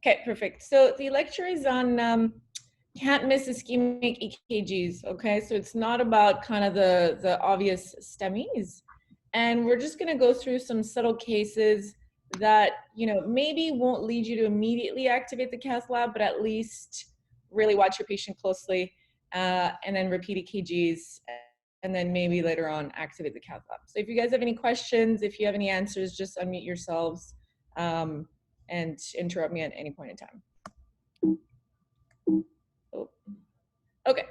Okay, perfect. So the lecture is on can't miss ischemic EKGs, okay? So it's not about kind of the obvious STEMIs. And we're just gonna go through some subtle cases that, maybe won't lead you to immediately activate the cath lab, but at least really watch your patient closely and then repeat EKGs and then maybe later on activate the cath lab. So if you guys have any questions, if you have any answers, just unmute yourselves. And interrupt me at any point in time. Oh. Okay,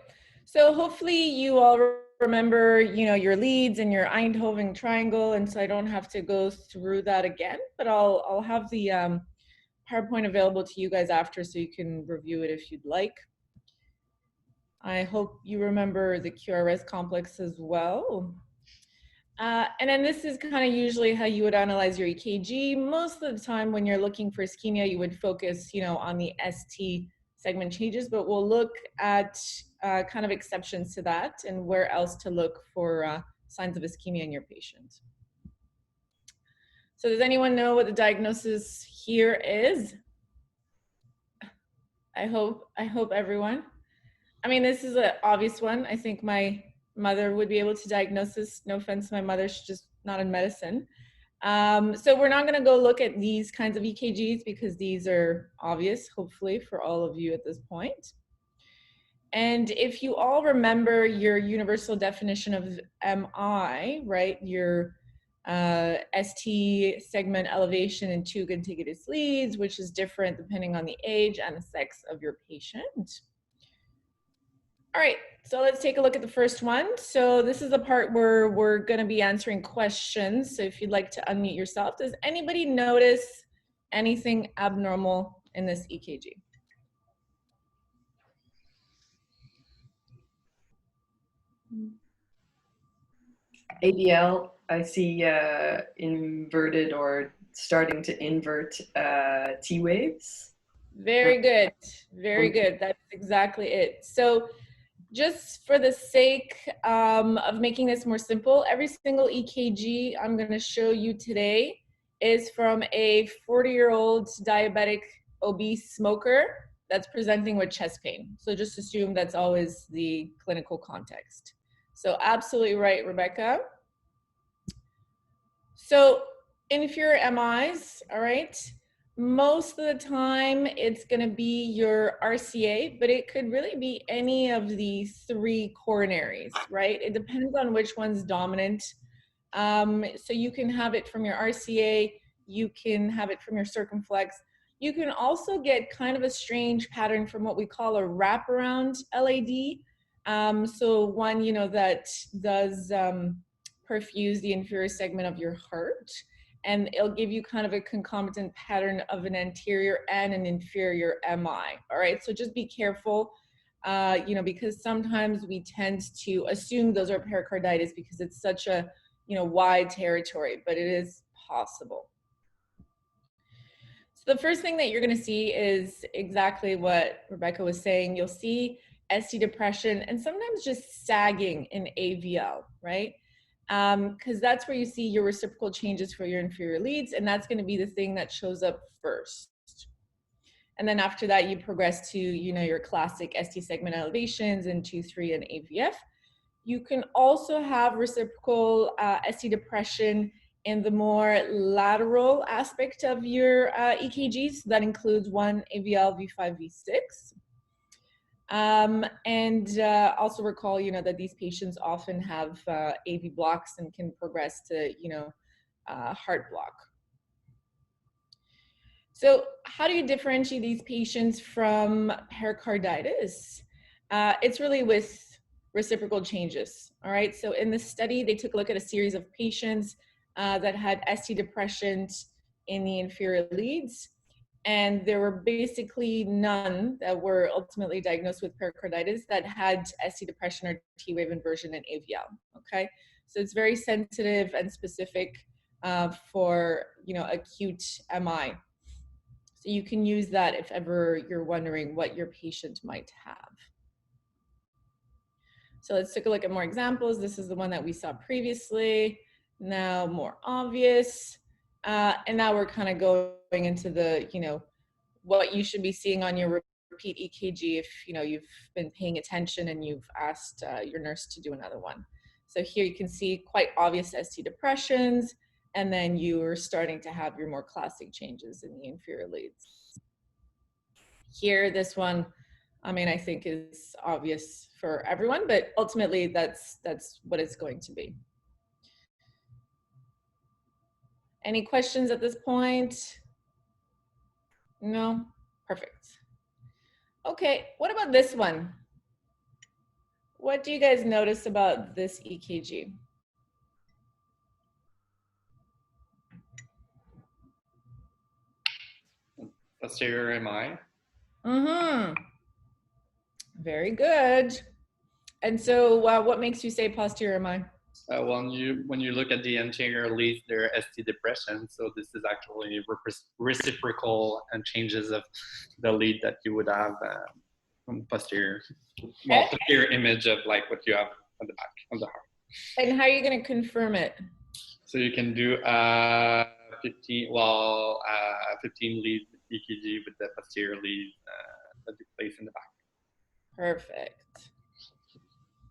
so hopefully you all remember, your leads and your Eindhoven triangle, and so I don't have to go through that again, but I'll have the PowerPoint available to you guys after so you can review it if you'd like. I hope you remember the QRS complex as well. And then this is kind of usually how you would analyze your EKG. Most of the time when you're looking for ischemia, you would focus, on the ST segment changes, but we'll look at kind of exceptions to that and where else to look for signs of ischemia in your patient. So does anyone know what the diagnosis here is? I hope everyone. I mean, this is an obvious one. I think my mother would be able to diagnose this. No offense to my mother, she's just not in medicine. So we're not going to go look at these kinds of EKGs because these are obvious, hopefully, for all of you at this point. And if you all remember your universal definition of MI, right, your ST segment elevation in two contiguous leads, which is different depending on the age and the sex of your patient. All right, so let's take a look at the first one. So this is the part where we're going to be answering questions. So if you'd like to unmute yourself, does anybody notice anything abnormal in this EKG? ABL, I see inverted or starting to invert T waves. Very good, very good. That's exactly it. So just for the sake of making this more simple, every single EKG I'm going to show you today is from a 40-year-old diabetic obese smoker that's presenting with chest pain. So just assume that's always the clinical context. So absolutely right, Rebecca. So inferior MIs, all right? Most of the time it's going to be your RCA, but it could really be any of the three coronaries, right? It depends on which one's dominant. So you can have it from your RCA, you can have it from your circumflex. You can also get kind of a strange pattern from what we call a wraparound LAD. So one, that does perfuse the inferior segment of your heart. And it'll give you kind of a concomitant pattern of an anterior and an inferior MI. All right, so just be careful, because sometimes we tend to assume those are pericarditis because it's such a, wide territory, but it is possible. So the first thing that you're going to see is exactly what Rebecca was saying. You'll see ST depression and sometimes just sagging in AVL, right? Because that's where you see your reciprocal changes for your inferior leads, and that's going to be the thing that shows up first. And then after that, you progress to, your classic ST segment elevations in 2, 3, and AVF. You can also have reciprocal ST depression in the more lateral aspect of your EKGs. That includes 1 AVL, V5, V6. And also recall, that these patients often have AV blocks and can progress to, heart block. So how do you differentiate these patients from pericarditis? It's really with reciprocal changes, all right? So in this study, they took a look at a series of patients that had ST depression in the inferior leads. And there were basically none that were ultimately diagnosed with pericarditis that had ST depression or T-wave inversion in AVL, okay? So it's very sensitive and specific for, acute MI. So you can use that if ever you're wondering what your patient might have. So let's take a look at more examples. This is the one that we saw previously, now more obvious. And now we're kind of going into the, what you should be seeing on your repeat EKG if you've been paying attention and you've asked your nurse to do another one. So here you can see quite obvious ST depressions, and then you're starting to have your more classic changes in the inferior leads. Here, this one, I mean, I think is obvious for everyone, but ultimately that's what it's going to be. Any questions at this point? No? Perfect. Okay, what about this one? What do you guys notice about this EKG? Posterior MI. Mm-hmm. Very good. And so what makes you say posterior MI? When you look at the anterior leads, they're ST depression. So this is actually reciprocal and changes of the lead that you would have from posterior. Well, posterior image of like what you have on the back of the heart. And how are you going to confirm it? So you can do 15 lead EKG with the posterior lead that you place in the back. Perfect.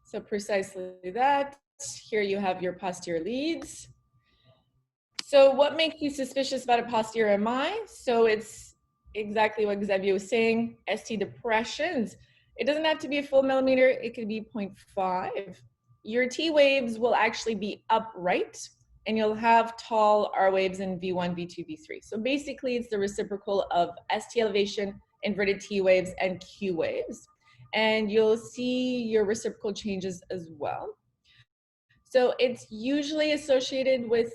So precisely that. Here you have your posterior leads. So what makes you suspicious about a posterior MI? So it's exactly what Xavier was saying, ST depressions. It doesn't have to be a full millimeter, it could be 0.5. Your T waves will actually be upright, and you'll have tall R waves in V1, V2, V3. So basically it's the reciprocal of ST elevation, inverted T waves, and Q waves. And you'll see your reciprocal changes as well. So it's usually associated with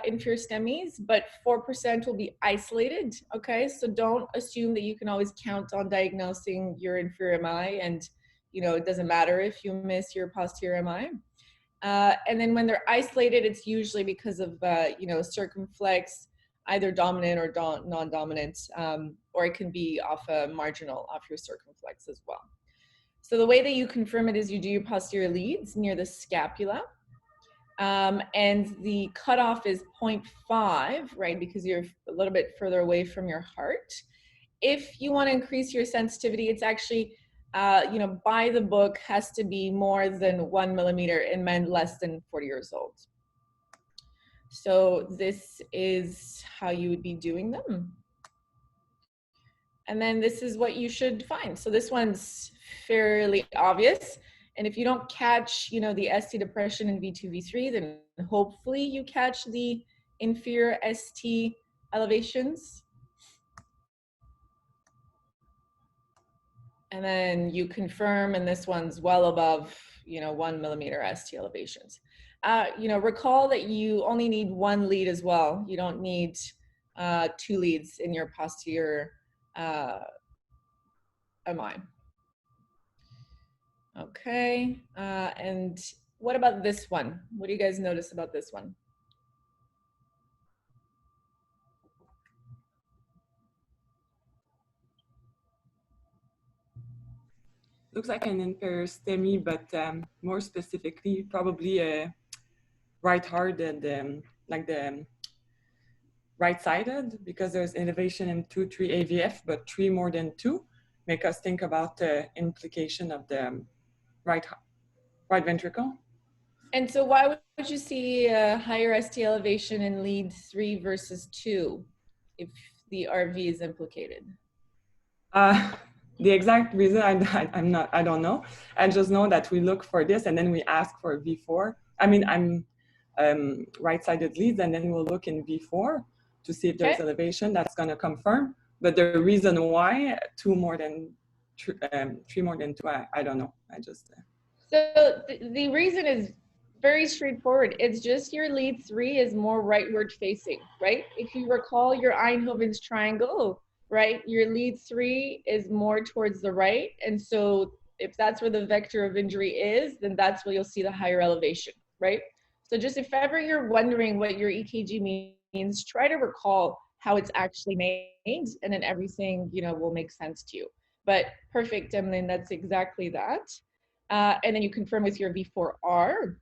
inferior STEMIs, but 4% will be isolated, okay? So don't assume that you can always count on diagnosing your inferior MI, and it doesn't matter if you miss your posterior MI. And then when they're isolated, it's usually because of, circumflex, either dominant or non-dominant, or it can be off a marginal, off your circumflex as well. So the way that you confirm it is you do your posterior leads near the scapula. And the cutoff is 0.5, right? Because you're a little bit further away from your heart. If you want to increase your sensitivity, it's actually, by the book has to be more than 1 millimeter in men less than 40 years old. So this is how you would be doing them. And then this is what you should find. So this one's fairly obvious. And if you don't catch, the ST depression in V2, V3, then hopefully you catch the inferior ST elevations. And then you confirm, and this one's well above, 1 millimeter ST elevations. Recall that you only need one lead as well. You don't need 2 leads in your posterior MI. Okay, and what about this one? What do you guys notice about this one? Looks like an inferior STEMI, but more specifically, probably a right-hearted, like the right-sided, because there's innervation in 2, 3 AVF, but 3 more than 2, make us think about the implication of the right ventricle. And so why would you see a higher ST elevation in lead 3 versus 2 if the RV is implicated? The exact reason I don't know. I just know that we look for this and then we ask for V4. I mean, I'm right-sided leads, and then we'll look in V4 to see if there's elevation that's going to confirm. But the reason why 3 more than 2, I don't know. I just. So the reason is very straightforward. It's just your lead 3 is more rightward facing, right? If you recall your Einthoven's triangle, right, your lead 3 is more towards the right. And so if that's where the vector of injury is, then that's where you'll see the higher elevation, right? So just if ever you're wondering what your EKG means, try to recall how it's actually made, and then everything, will make sense to you. But perfect, Emily, that's exactly that. And then you confirm with your V4R.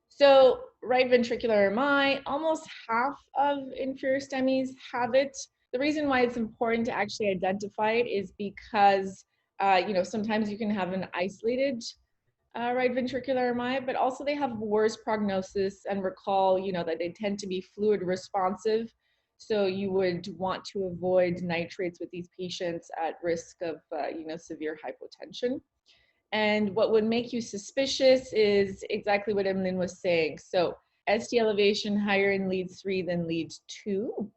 So right ventricular MI, almost half of inferior STEMIs have it, The reason why it's important to actually identify it is because, you know, sometimes you can have an isolated right ventricular MI, but also they have worse prognosis, and recall, you know, that they tend to be fluid responsive. So you would want to avoid nitrates with these patients at risk of, you know, severe hypotension. And what would make you suspicious is exactly what Emlyn was saying. So ST elevation higher in lead 3 than lead 2.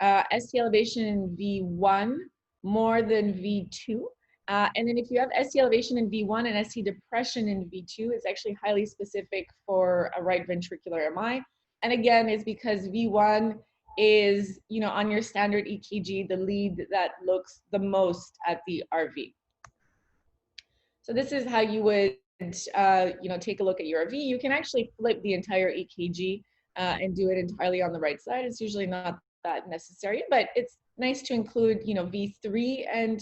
ST elevation in V1 more than V2. And then if you have ST elevation in V1 and ST depression in V2, it's actually highly specific for a right ventricular MI. And again, it's because V1 is, you know, on your standard EKG, the lead that looks the most at the RV. So this is how you would, you know, take a look at your RV. You can actually flip the entire EKG and do it entirely on the right side. It's usually not that necessary, but it's nice to include, you know, V3 and,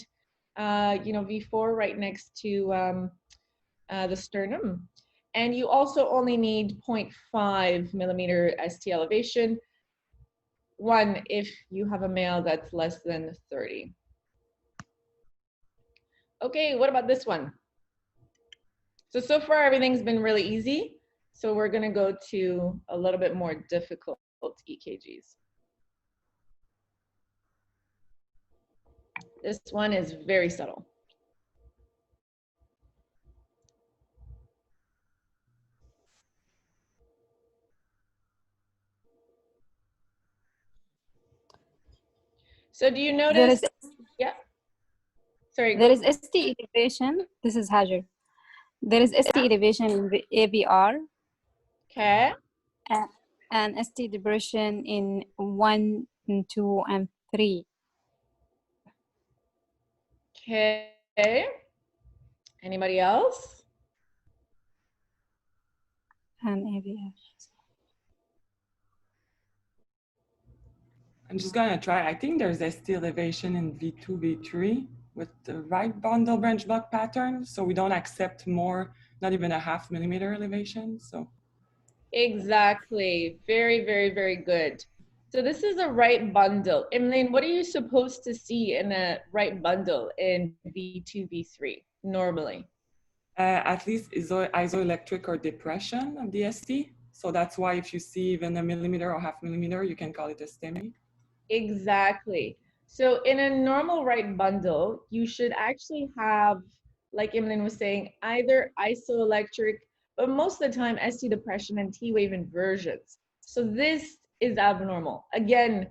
you know, V4 right next to the sternum. And you also only need 0.5 millimeter ST elevation. 1 if you have a male that's less than 30. Okay, what about this one? So far everything's been really easy. So we're gonna go to a little bit more difficult EKGs. This one is very subtle. So do you notice? Yeah. Sorry. There is ST elevation. This is Hajar. There is ST elevation in the ABR. Okay. And ST depression in 1, 2, and 3. Okay. Anybody else? And ABR. I'm just gonna try. I think there's ST elevation in V2, V3 with the right bundle branch block pattern. So we don't accept more, not even a 0.5 millimeter elevation. So exactly. Very, very, very good. So this is a right bundle. Emlyn, what are you supposed to see in a right bundle in V2, V3 normally? At least isoelectric or depression of the ST. So that's why if you see even a millimeter or 0.5 millimeter, you can call it a STEMI. Exactly. So in a normal right bundle, you should actually have, like Emlyn was saying, either isoelectric, but most of the time ST depression and T wave inversions. So this is abnormal. Again,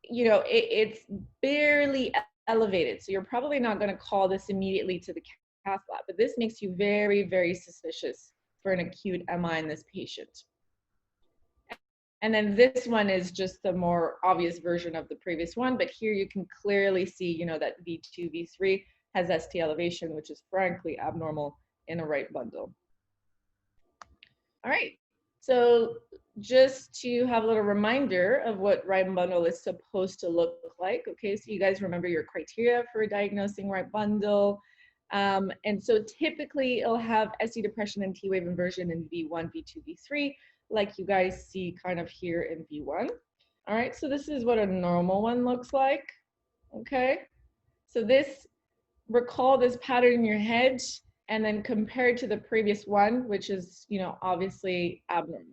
you know, it's barely elevated. So you're probably not going to call this immediately to the cath lab, but this makes you very, very suspicious for an acute MI in this patient. And then this one is just the more obvious version of the previous one, but here you can clearly see, you know, that V2, V3 has ST elevation, which is frankly abnormal in a right bundle. All right, so just to have a little reminder of what right bundle is supposed to look like. Okay, so you guys remember your criteria for diagnosing right bundle. And so typically it'll have ST depression and T wave inversion in V1, V2, V3, like you guys see kind of here in V1. All right, so this is what a normal one looks like. Okay, so this, recall this pattern in your head and then compare it to the previous one, which is, you know, obviously abnormal.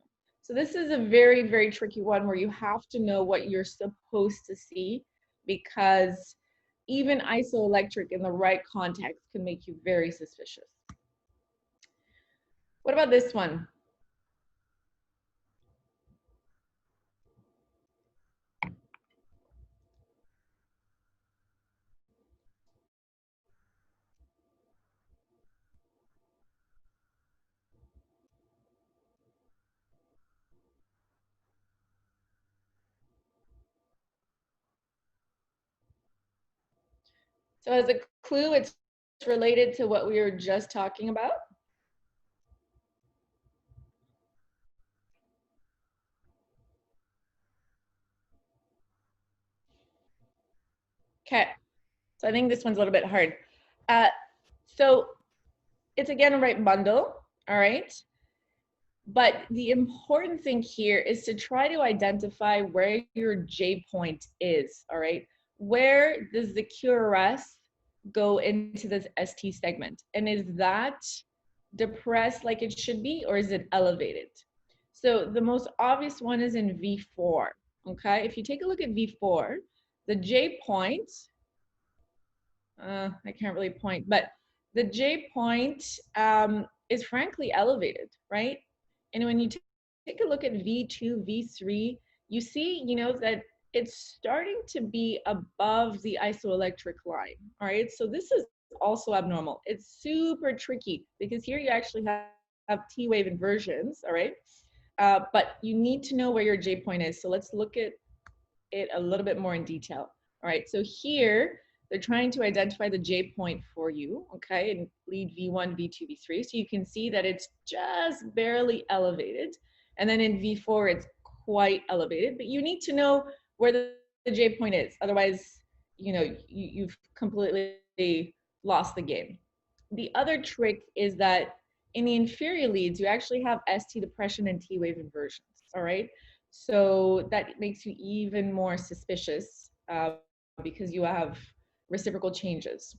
So this is a very, very tricky one where you have to know what you're supposed to see, because even isoelectric in the right context can make you very suspicious. What about this one? So as a clue, it's related to what we were just talking about. Okay, so I think this one's a little bit hard. So it's again a right bundle, all right? But the important thing here is to try to identify where your J point is, all right? where does the QRS go into this ST segment? And is that depressed like it should be, or is it elevated? So the most obvious one is in V4, okay? If you take a look at V4, the J point, I can't really point, but the J point is frankly elevated, right? And when you take a look at V2, V3, you see, you know, that it's starting to be above the isoelectric line, all right? So this is also abnormal. It's super tricky because here you actually have T-wave inversions, all right? But you need to know where your J point is. So let's look at it a little bit more in detail. All right, so here, they're trying to identify the J point for you, okay, and lead V1, V2, V3. So you can see that it's just barely elevated. And then in V4, it's quite elevated, but you need to know where the J point is. Otherwise, you know, you've completely lost the game. The other trick is that in the inferior leads, you actually have ST depression and T-wave inversions, all right? So that makes you even more suspicious because you have reciprocal changes,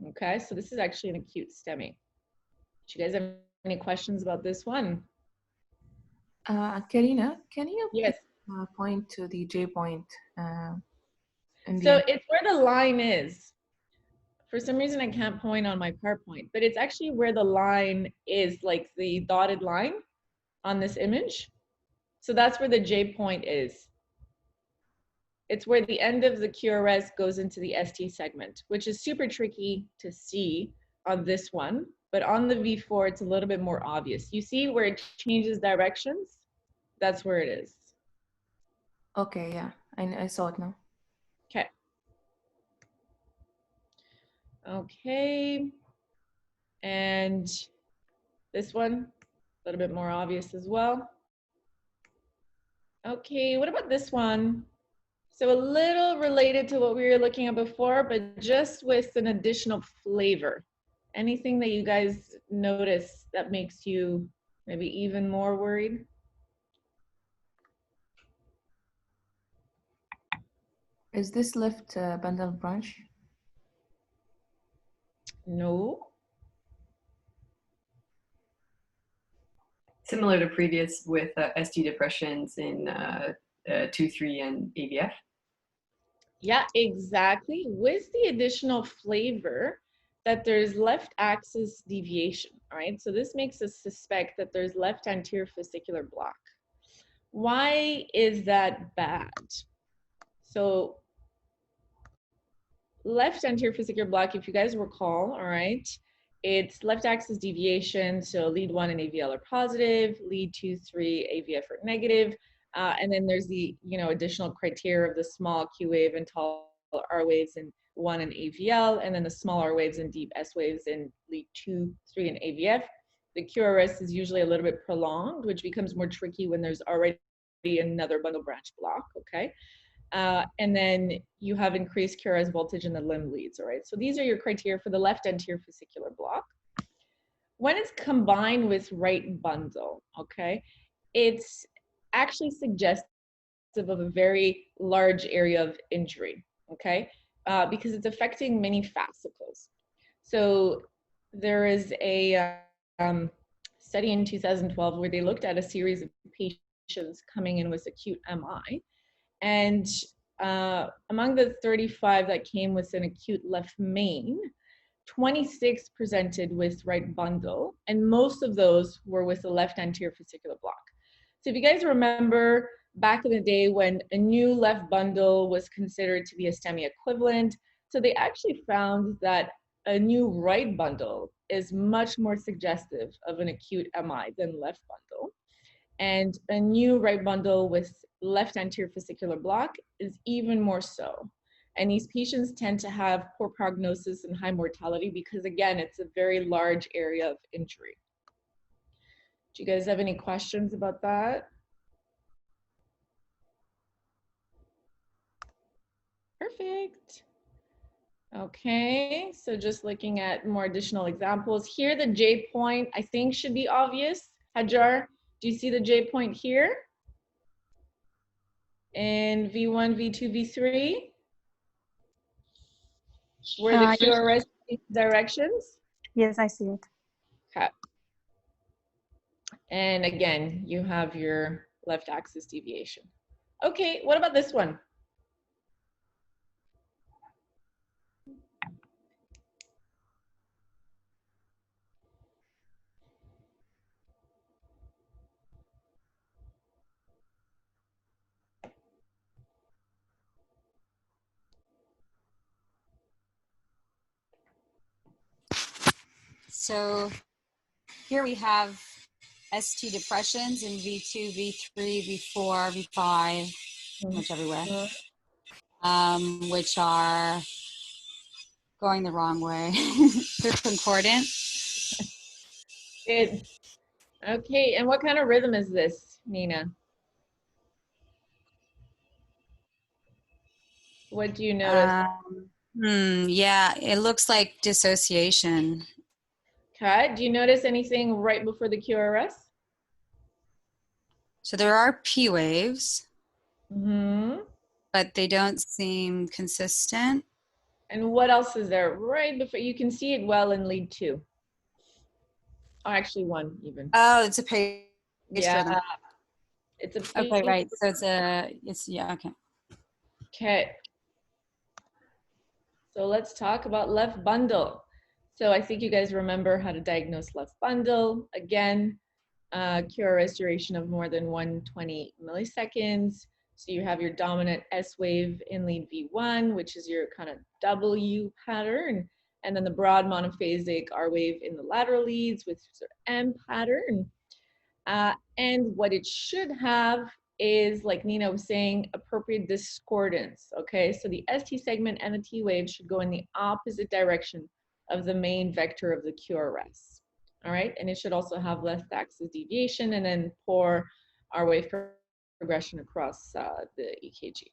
okay? So this is actually an acute STEMI. Do you guys have any questions about this one? Carina, can you Yes. point to the J point? So it's where the line is. For some reason, I can't point on my PowerPoint, but it's actually where the line is, like the dotted line on this image. So that's where the J point is. It's where the end of the QRS goes into the ST segment, which is super tricky to see on this one, but on the V4, it's a little bit more obvious. You see where it changes directions? That's where it is. Okay, yeah, I saw it now. Okay. Okay. And this one, a little bit more obvious as well. Okay, what about this one? So a little related to what we were looking at before, but just with an additional flavor. Anything that you guys notice that makes you maybe even more worried? Is this left bundle branch? No. Similar to previous with ST depressions in 2-3 and AVF. Yeah, exactly. With the additional flavor that there's left axis deviation, all right? So this makes us suspect that there's left anterior fascicular block. Why is that bad? So left anterior fascicular block, if you guys recall, all right, it's left axis deviation. So lead 1 and AVL are positive, lead 2, 3, AVF are negative. And then there's the, you know, additional criteria of the small Q wave and tall R waves in 1 and AVL, and then the small R waves and deep S waves in lead 2, 3, and AVF. The QRS is usually a little bit prolonged, which becomes more tricky when there's already another bundle branch block, okay? And then you have increased QRS voltage in the limb leads, all right? So these are your criteria for the left anterior fascicular block. When it's combined with right bundle, okay, it's actually suggestive of a very large area of injury, okay, because it's affecting many fascicles. So there is a study in 2012 where they looked at a series of patients coming in with acute MI. And among the 35 that came with an acute left main, 26 presented with right bundle, and most of those were with the left anterior fascicular block. So if you guys remember back in the day when a new left bundle was considered to be a STEMI equivalent, so they actually found that a new right bundle is much more suggestive of an acute MI than left bundle. And a new right bundle with left anterior fascicular block is even more so. And these patients tend to have poor prognosis and high mortality because, again, it's a very large area of injury. Do you guys have any questions about that? Perfect. Okay, so just looking at more additional examples. Here, the J point, I think, should be obvious. Hajar, do you see the J point here? In V1, V2, V3? Where the QRS directions? Yes, I see it. Okay. And again, you have your left axis deviation. Okay, what about this one? So here we have ST depressions in V2, V3, V4, V5, pretty much everywhere, which are going the wrong way. They're concordant. Good. Okay, and what kind of rhythm is this, Nina? What do you notice? Yeah, it looks like dissociation. Okay, do you notice anything right before the QRS? So there are P waves, Mm-hmm. but they don't seem consistent. And what else is there right before? You can see it well in lead 2. Oh, actually 1 even. Oh, it's a pace rhythm. It's a Okay, right. So yeah, okay. Okay. So let's talk about left bundle. So I think you guys remember how to diagnose left bundle. Again, QRS duration of more than 120 milliseconds. So you have your dominant S wave in lead V1, which is your kind of W pattern. And then the broad monophasic R wave in the lateral leads with sort of M pattern. And what it should have is, like Nina was saying, appropriate discordance, okay? So the ST segment and the T wave should go in the opposite direction of the main vector of the QRS, all right? And it should also have left axis deviation and then poor R wave progression across the EKG.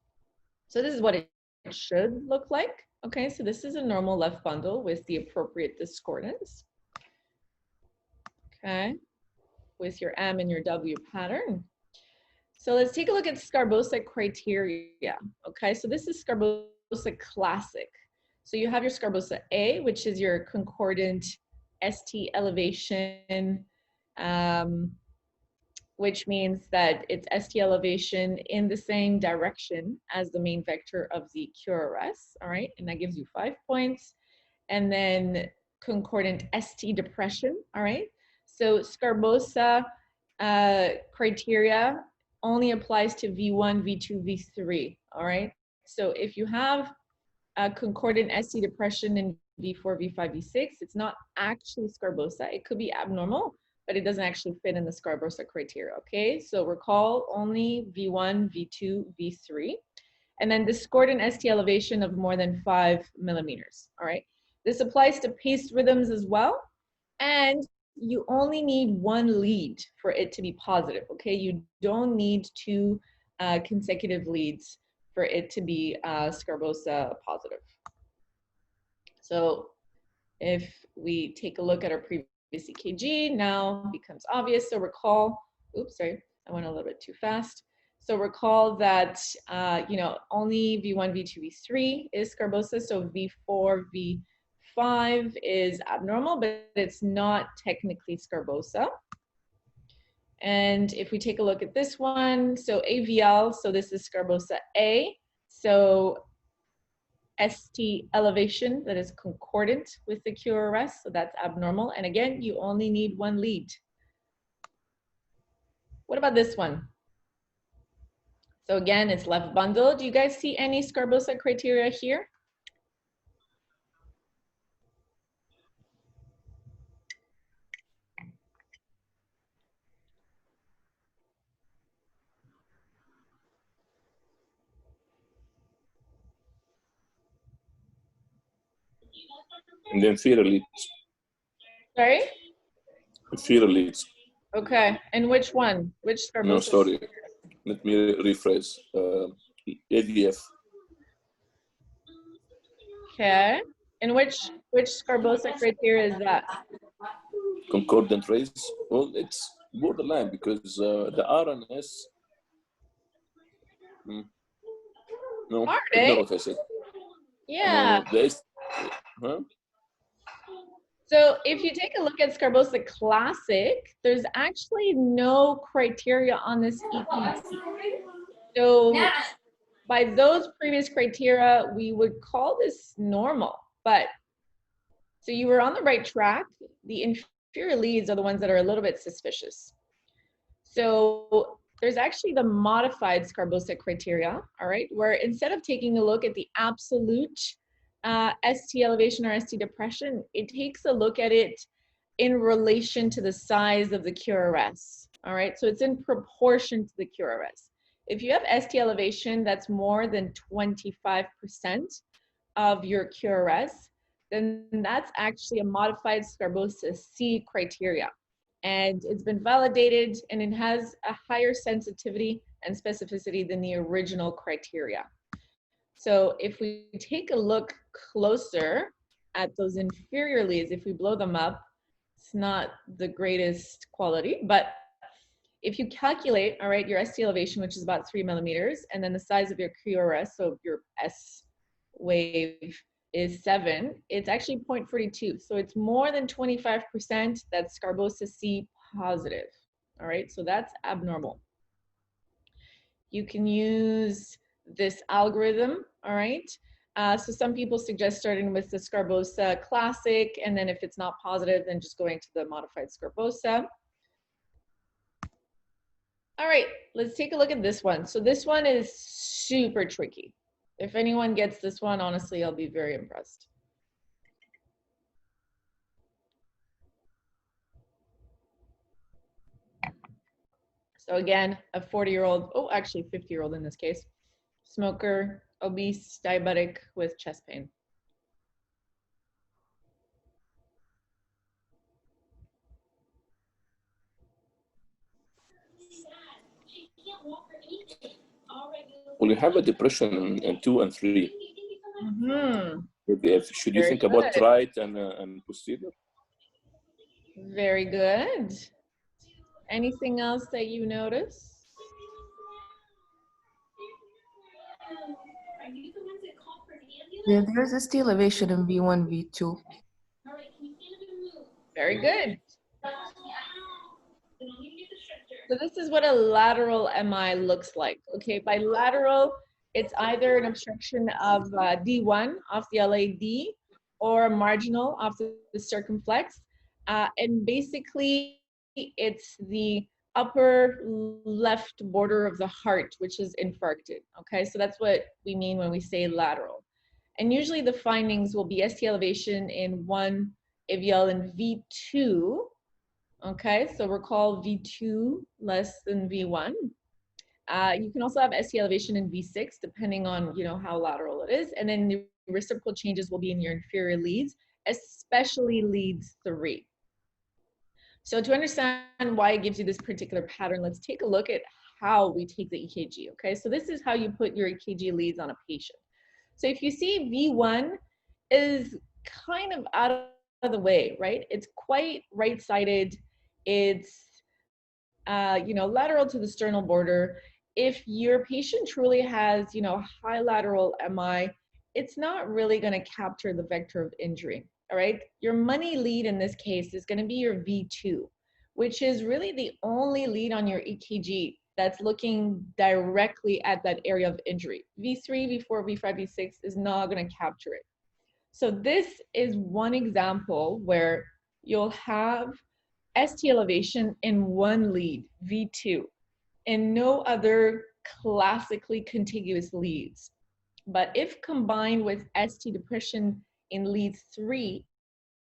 So this is what it should look like, okay? So this is a normal left bundle with the appropriate discordance, okay? With your M and your W pattern. So let's take a look at Scarbosa criteria. Okay, so this is Scarbosa classic. So you have your Scarbosa A, which is your concordant ST elevation, which means that it's ST elevation in the same direction as the main vector of the QRS, all right? And that gives you 5 points. And then concordant ST depression, all right? So Scarbosa criteria only applies to V1, V2, V3, all right? So if you have a concordant ST depression in V4, V5, V6, it's not actually Scarbosa. It could be abnormal, but it doesn't actually fit in the Scarbosa criteria, okay? So recall only V1, V2, V3. And then discordant ST elevation of more than 5 millimeters, all right? This applies to paced rhythms as well. And you only need 1 lead for it to be positive, okay? You don't need 2 consecutive leads for it to be Scarbosa positive. So if we take a look at our previous EKG, now becomes obvious. So recall, oops, sorry, I went a little bit too fast. So recall that, you know, only V1, V2, V3 is Scarbosa. So V4, V5 is abnormal, but it's not technically Scarbosa. And if we take a look at this one, so AVL, so this is Scarbosa A. So ST elevation that is concordant with the QRS, so that's abnormal. And again, you only need 1 lead. What about this one? So again, it's left bundle. Do you guys see any Scarbosa criteria here? And then inferior leads. Sorry? Inferior leads. Okay, and which one? Which Scarbosa? No, sorry. Let me rephrase. AVF. Okay, and which Scarbosa criteria is that? Concordant rays. Well, it's borderline because the RNS. No, Are ignore they? what I said. Yeah. No, Huh? So if you take a look at Scarbosa Classic, there's actually no criteria on this EKG. So by those previous criteria, we would call this normal, but so you were on the right track. The inferior leads are the ones that are a little bit suspicious. So there's actually the modified Scarbosa criteria, all right, where instead of taking a look at the absolute ST elevation or ST depression, it takes a look at it in relation to the size of the QRS, all right? So it's in proportion to the QRS. If you have ST elevation that's more than 25% of your QRS, then that's actually a modified Scarbosa C criteria. And it's been validated and it has a higher sensitivity and specificity than the original criteria. So if we take a look closer at those inferior leads, if we blow them up, it's not the greatest quality, but if you calculate, all right, your ST elevation, which is about 3 millimeters, and then the size of your QRS, so your S wave is 7, it's actually 0.42. So it's more than 25% that's Scarbosa C positive, all right? So that's abnormal. You can use this algorithm, all right? So some people suggest starting with the Scarbosa Classic, and then if it's not positive, then just going to the modified Scarbosa. All right, let's take a look at this one. So this one is super tricky. If anyone gets this one, honestly, I'll be very impressed. So again, a 40-year-old, oh, actually 50-year-old in this case, smoker, obese, diabetic with chest pain. Well, you have a depression in 2 and 3. Should you think about right and posterior? Very good. Anything else that you notice? Yeah, there's a ST elevation in V1, V2. Very good. So this is what a lateral MI looks like. Okay, by lateral, it's either an obstruction of D1 off the LAD or a marginal off the circumflex. And basically, it's the upper left border of the heart, which is infarcted. Okay, so that's what we mean when we say lateral. And usually the findings will be ST elevation in 1 AVL and V2. Okay, so recall V2 less than V1. You can also have ST elevation in V6, depending on how lateral it is. And then the reciprocal changes will be in your inferior leads, especially leads 3. So to understand why it gives you this particular pattern, let's take a look at how we take the EKG, okay? So this is how you put your EKG leads on a patient. So if you see V1 is kind of out of the way, right? It's quite right-sided. It's, lateral to the sternal border. If your patient truly has, high lateral MI, it's not really going to capture the vector of injury, all right? Your money lead in this case is going to be your V2, which is really the only lead on your EKG that's looking directly at that area of injury. V3, V4, V5, V6 is not going to capture it. So this is one example where you'll have ST elevation in one lead, V2, and no other classically contiguous leads. But if combined with ST depression in lead 3,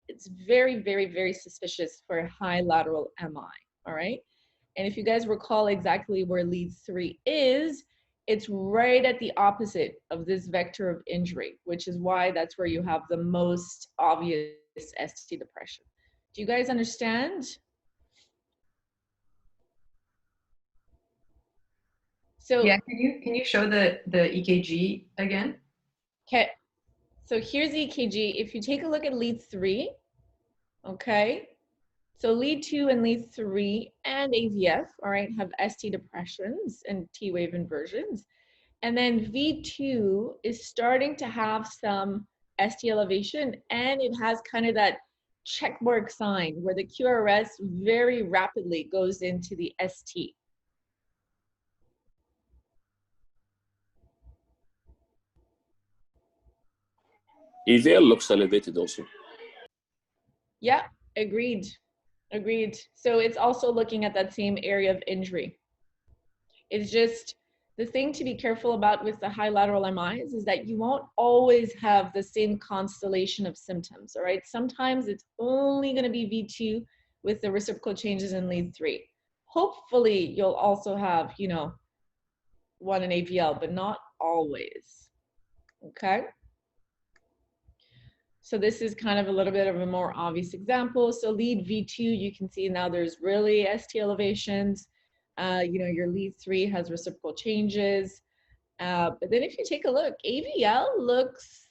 it's very, very, very suspicious for a high lateral MI, all right? And if you guys recall exactly where lead 3 is, it's right at the opposite of this vector of injury, which is why that's where you have the most obvious ST depression. Do you guys understand? So yeah, can you show the EKG again? Okay, so here's the EKG. If you take a look at lead 3, okay, so lead 2 and lead 3 and AVF, all right, have ST depressions and T-wave inversions. And then V2 is starting to have some ST elevation, and it has kind of that check mark sign where the QRS very rapidly goes into the ST. EVL looks elevated also. Yeah, agreed. Agreed. So it's also looking at that same area of injury. It's just the thing to be careful about with the high lateral MIs is that you won't always have the same constellation of symptoms, all right? Sometimes it's only going to be V2 with the reciprocal changes in lead 3. Hopefully you'll also have, you know, one in AVL, but not always, okay? So this is kind of a little bit of a more obvious example. So lead V2, you can see now there's really ST elevations. You know, your lead 3 has reciprocal changes. But then if you take a look, AVL looks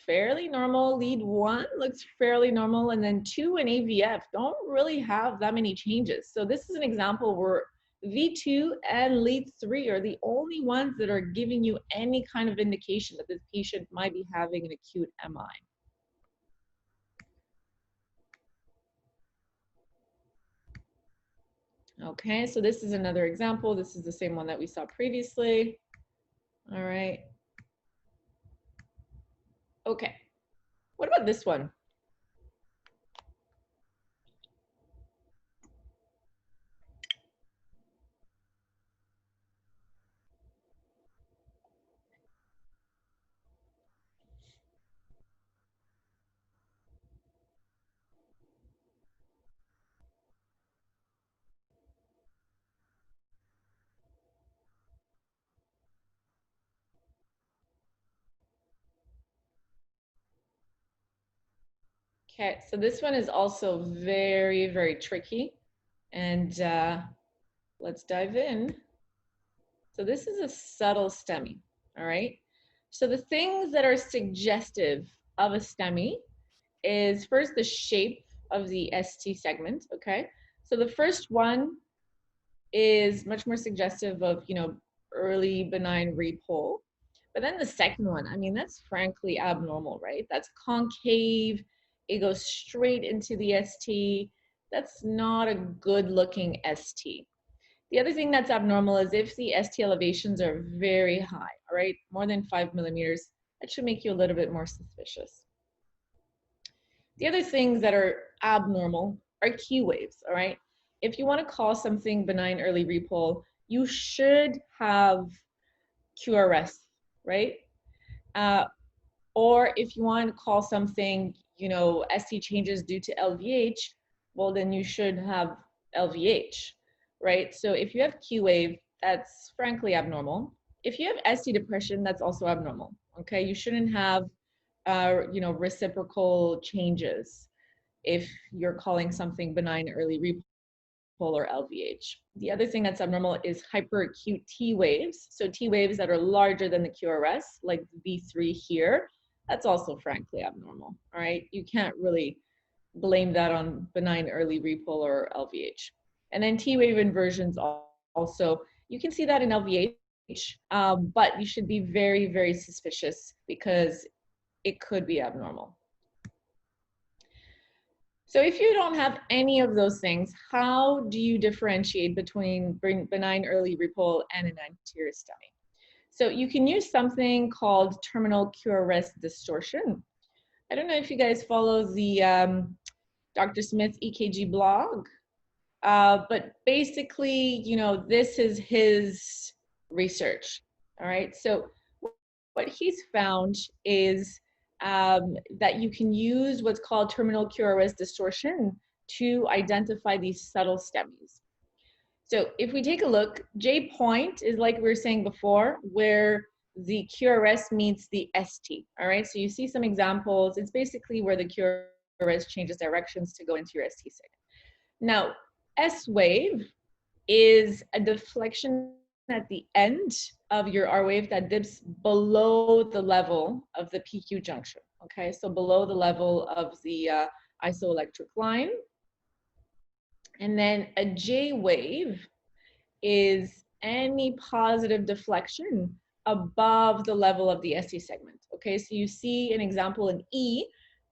fairly normal. Lead 1 looks fairly normal. And then 2 and AVF don't really have that many changes. So this is an example where V2 and lead 3 are the only ones that are giving you any kind of indication that this patient might be having an acute MI. Okay, so this is another example. This is the same one that we saw previously. All right. Okay, what about this one? Okay, so this one is also very, very tricky. And let's dive in. So this is a subtle STEMI, all right? So the things that are suggestive of a STEMI is first the shape of the ST segment, okay? So the first one is much more suggestive of, you know, early benign repole. But then the second one, I mean, that's frankly abnormal, right? That's concave, it goes straight into the ST. That's not a good looking ST. The other thing that's abnormal is if the ST elevations are very high, all right, more than 5 millimeters, that should make you a little bit more suspicious. The other things that are abnormal are Q waves, all right? If you want to call something benign early repole, you should have QRS, right? Or if you want to call something, you know, ST changes due to LVH, well, then you should have LVH, right? So if you have Q wave, that's frankly abnormal. If you have ST depression, that's also abnormal, okay? You shouldn't have, you know, reciprocal changes if you're calling something benign early repole or LVH. The other thing that's abnormal is hyperacute T waves. So T waves that are larger than the QRS, like V3 here, that's also frankly abnormal, all right? You can't really blame that on benign early repole or LVH. And then T wave inversions also, you can see that in LVH, but you should be very, very suspicious because it could be abnormal. So if you don't have any of those things, how do you differentiate between benign early repole and an anterior STEMI? So you can use something called terminal QRS distortion. I don't know if you guys follow the Dr. Smith EKG blog, but basically, you know, this is his research, all right? So what he's found is that you can use what's called terminal QRS distortion to identify these subtle STEMIs. So if we take a look, J point is like we were saying before, where the QRS meets the ST, all right? So you see some examples. It's basically where the QRS changes directions to go into your ST segment. Now, S wave is a deflection at the end of your R wave that dips below the level of the PQ junction, okay? So below the level of the isoelectric line. And then a J wave is any positive deflection above the level of the ST segment. Okay, so you see an example in E,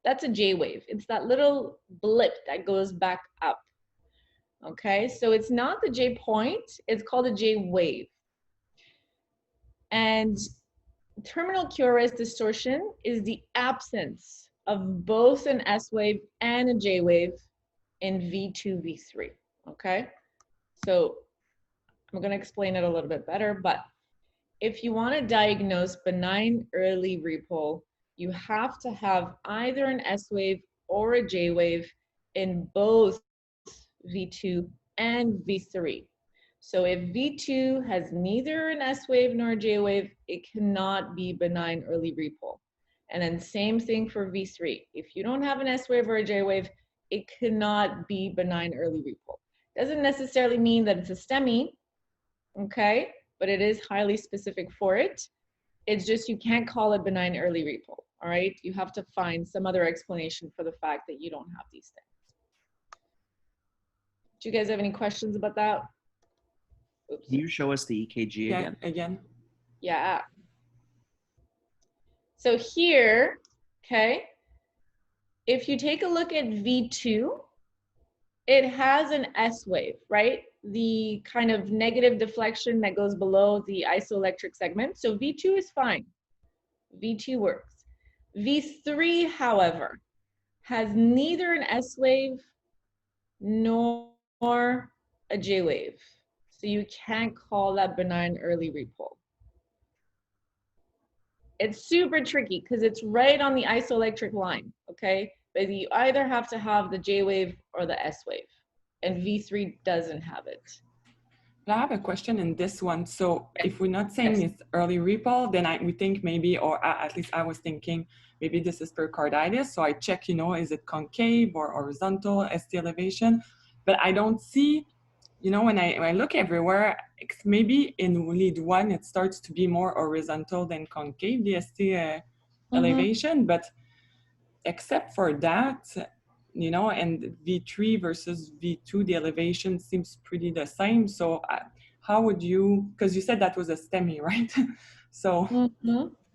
that's a J wave. It's that little blip that goes back up. Okay, so it's not the J point, it's called a J wave. And terminal QRS distortion is the absence of both an S wave and a J wave in V2, V3, okay? So I'm gonna explain it a little bit better, but if you wanna diagnose benign early repole, you have to have either an S wave or a J wave in both V2 and V3. So if V2 has neither an S wave nor a J wave, it cannot be benign early repole. And then same thing for V3. If you don't have an S wave or a J wave, it cannot be benign early repole. Doesn't necessarily mean that it's a STEMI, okay? But it is highly specific for it. It's just you can't call it benign early repole, all right? You have to find some other explanation for the fact that you don't have these things. Do you guys have any questions about that? Oops. Can you show us the EKG again? Again. Yeah. So here, okay, if you take a look at V2, it has an S wave, right? The kind of negative deflection that goes below the isoelectric segment. So V2 is fine. V2 works. V3, however, has neither an S wave nor a J wave. So you can't call that benign early repole. It's super tricky because it's right on the isoelectric line, okay? But you either have to have the J wave or the S wave, and V3 doesn't have it. I have a question in this one. So if we're not saying it's early repole, then we think maybe, or at least I was thinking, maybe this is pericarditis. So I check, you know, is it concave or horizontal, ST elevation? But I don't see, you know, when I look everywhere, maybe in lead 1, it starts to be more horizontal than concave, the ST elevation. But except for that, you know, and V3 versus V2, the elevation seems pretty the same. So how would you, because you said that was a STEMI, right? So,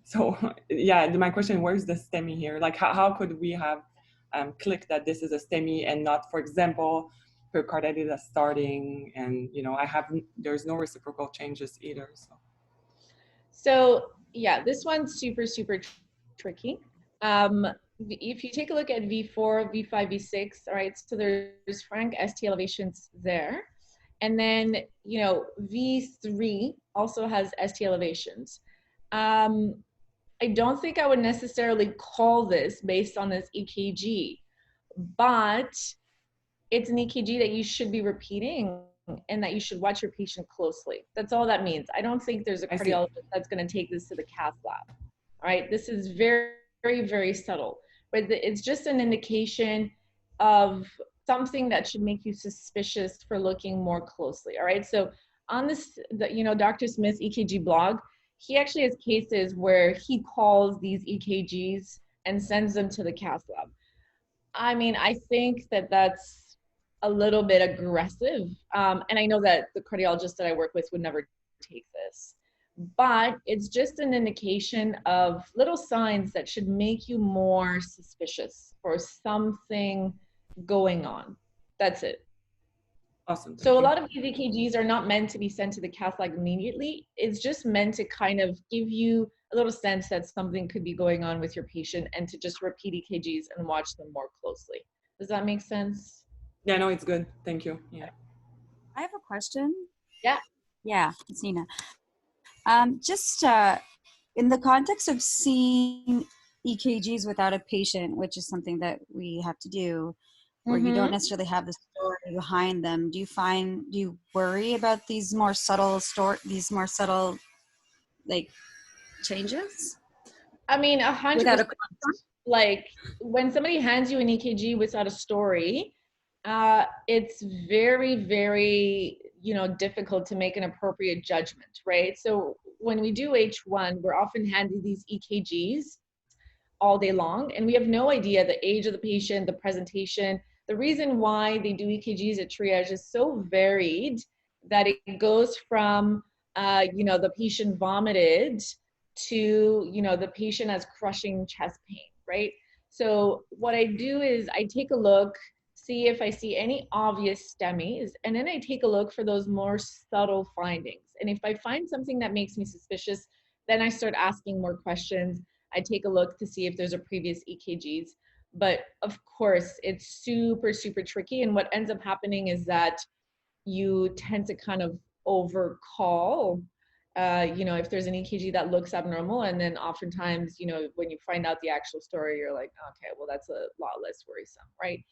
so yeah, my question, where's the STEMI here? Like how could we have clicked that this is a STEMI and not, for example, pericarditis starting, and you know, there's no reciprocal changes either. So yeah, this one's super tricky. If you take a look at V4, V5, V6, all right, so there's frank ST elevations there. And then, you know, V3 also has ST elevations. I don't think I would necessarily call this based on this EKG, but it's an EKG that you should be repeating and that you should watch your patient closely. That's all that means. I don't think there's a cardiologist that's going to take this to the cath lab. All right, this is very subtle, but it's just an indication of something that should make you suspicious for looking more closely. All right, so on this, you know, Dr. Smith's EKG blog, he actually has cases where he calls these EKGs and sends them to the cath lab. I mean, I think that that's a little bit aggressive. And I know that the cardiologist that I work with would never take this, but it's just an indication of little signs that should make you more suspicious for something going on. That's it. Awesome. So a lot of these EKGs are not meant to be sent to the cath lab immediately. It's just meant to kind of give you a little sense that something could be going on with your patient and to just repeat EKGs and watch them more closely. Does that make sense? Yeah, no, it's good. Thank you. Yeah. I have a question. Yeah. Yeah, it's Nina. Just in the context of seeing EKGs without a patient, which is something that we have to do, where you don't necessarily have the story behind them, do you worry about these more subtle like changes? I mean, 100%. Like when somebody hands you an EKG without a story, it's very, you know, difficult to make an appropriate judgment, right? So when we do H1, we're often handed these EKGs all day long, and we have no idea the age of the patient, the presentation. The reason why they do EKGs at triage is so varied that it goes from you know, the patient vomited to, you know, the patient has crushing chest pain, right? So what I do is I take a look, see if I see any obvious STEMIs, and then I take a look for those more subtle findings. And if I find something that makes me suspicious, then I start asking more questions. I take a look to see if there's a previous EKGs. But of course, it's super, super tricky. And what ends up happening is that you tend to kind of overcall, you know, if there's an EKG that looks abnormal, and then oftentimes, you know, when you find out the actual story, you're like, okay, well, that's a lot less worrisome, right?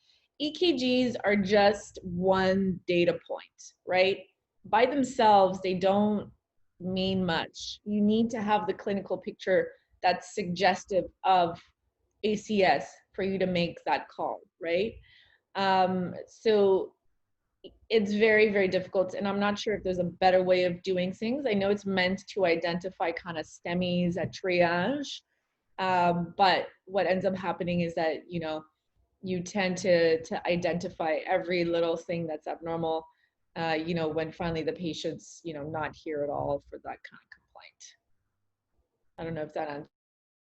EKGs are just one data point, right? By themselves, they don't mean much. You need to have the clinical picture that's suggestive of ACS for you to make that call, right? So it's very, very difficult, and I'm not sure if there's a better way of doing things. I know it's meant to identify kind of STEMIs at triage, but what ends up happening is that, you know, you tend to identify every little thing that's abnormal, you know, when finally the patient's, you know, not here at all for that kind of complaint. I don't know if that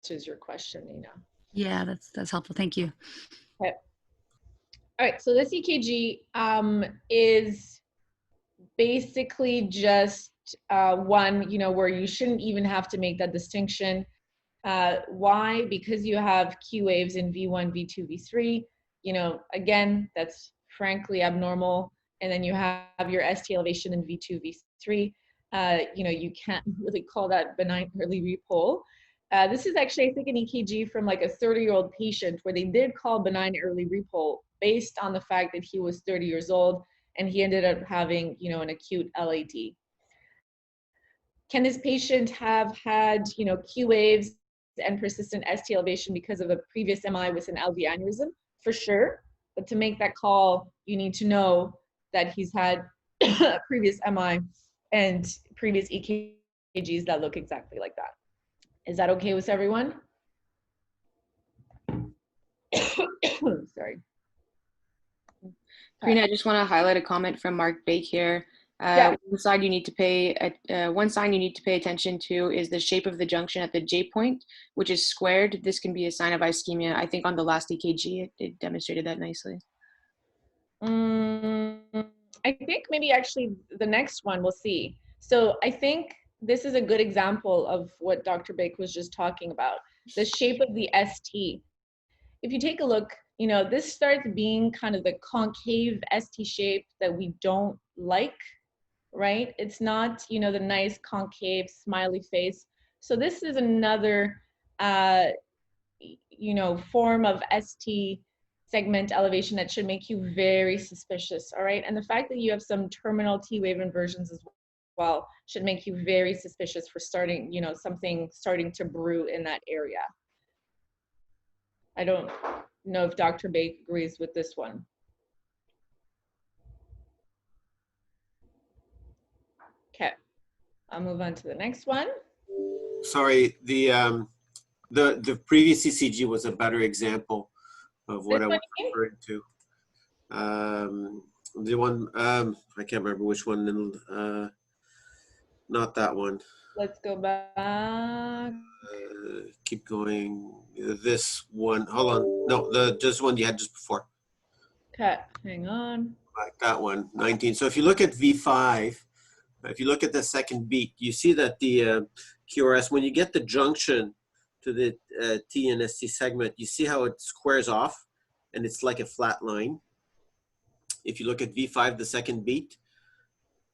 answers your question, Nina. Yeah, that's helpful. Thank you. Okay. All right, so this EKG is basically just one, you know, where you shouldn't even have to make that distinction. Why? Because you have Q waves in V1, V2, V3. You know, again, that's frankly abnormal. And then you have your ST elevation in V2, V3. You know, you can't really call that benign early repole. This is actually, I think, an EKG from like a 30-year-old patient where they did call benign early repole based on the fact that he was 30 years old and he ended up having, you know, an acute LAD. Can this patient have had, you know, Q waves and persistent ST elevation because of a previous MI with an LV aneurysm? For sure. But to make that call, you need to know that he's had a previous MI and previous EKGs that look exactly like that. Is that okay with everyone? Sorry. Carina, I just want to highlight a comment from Mark Bake here. Yeah. One sign you need to pay attention to is the shape of the junction at the J point, which is squared. This can be a sign of ischemia. I think on the last EKG, it demonstrated that nicely. I think maybe actually the next one we'll see. So I think this is a good example of what Dr. Bake was just talking about, the shape of the ST. If you take a look, you know, this starts being kind of the concave ST shape that we don't like, right? It's not, you know, the nice concave smiley face. So this is another, you know, form of ST segment elevation that should make you very suspicious, all right? And the fact that you have some terminal T wave inversions as well should make you very suspicious for starting, you know, something starting to brew in that area. I don't know if Dr. Bake agrees with this one. Okay, I'll move on to the next one. Sorry, the previous ECG was a better example of what I was referring to. The one, I can't remember which one, not that one. Let's go back. Keep going. This one, hold on. No, just one you had just before. Okay, hang on. Like that one, 19. So if you look at V5, if you look at the second beat, you see that the QRS, when you get the junction to the T and ST segment, you see how it squares off and it's like a flat line. If you look at V5, the second beat,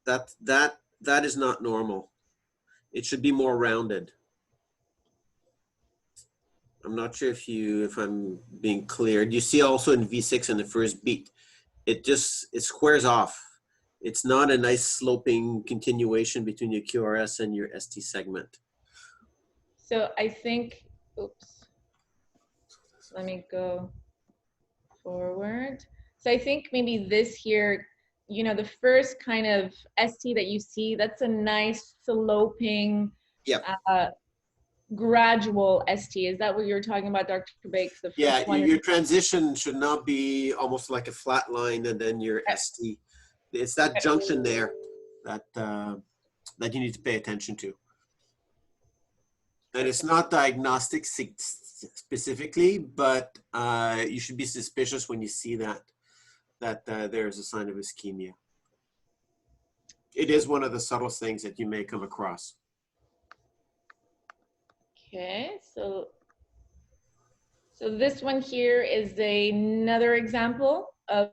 that is not normal. It should be more rounded. I'm not sure if I'm being clear. You see also in V6 in the first beat, it squares off. It's not a nice sloping continuation between your QRS and your ST segment. So I think, oops, let me go forward. So I think maybe this here, you know, the first kind of ST that you see, that's a nice sloping, yep. Gradual ST. Is that what you're talking about, Dr. Bake? The first yeah, one your transition should not be almost like a flat line and then your ST. It's that junction there that that you need to pay attention to. And it's not diagnostic specifically, but you should be suspicious when you see that there's a sign of ischemia. It is one of the subtlest things that you may come across. Okay, so this one here is another example of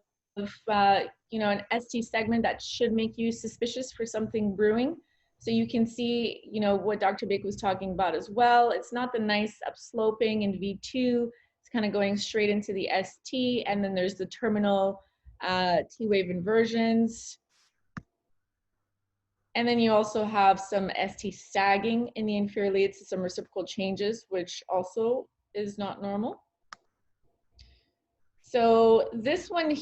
you know, an ST segment that should make you suspicious for something brewing. So you can see, you know, what Dr. Bake was talking about as well. It's not the nice upsloping in V2. It's kind of going straight into the ST, and then there's the terminal T wave inversions. And then you also have some ST sagging in the inferior leads, some reciprocal changes, which also is not normal. So this one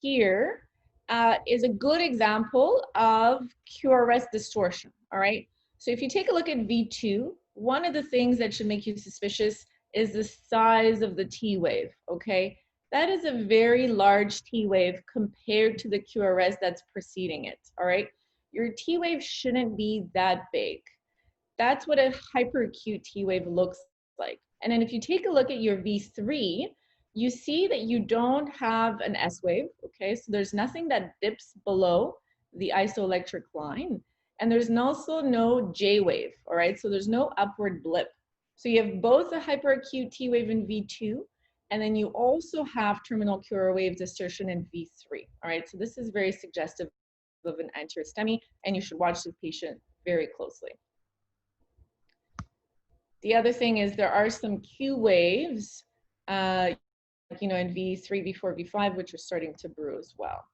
here is a good example of QRS distortion, all right? So if you take a look at V2, one of the things that should make you suspicious is the size of the T wave, okay? That is a very large T wave compared to the QRS that's preceding it, all right? Your T wave shouldn't be that big. That's what a hyperacute T wave looks like. And then if you take a look at your V3, you see that you don't have an S wave, okay? So there's nothing that dips below the isoelectric line. And there's also no J wave, all right? So there's no upward blip. So you have both a hyperacute T wave in V2, and then you also have terminal QR wave distortion in V3, all right? So this is very suggestive of an anterior STEMI, and you should watch this patient very closely. The other thing is there are some Q waves, you know, in V3, V4, V5, which are starting to brew as well.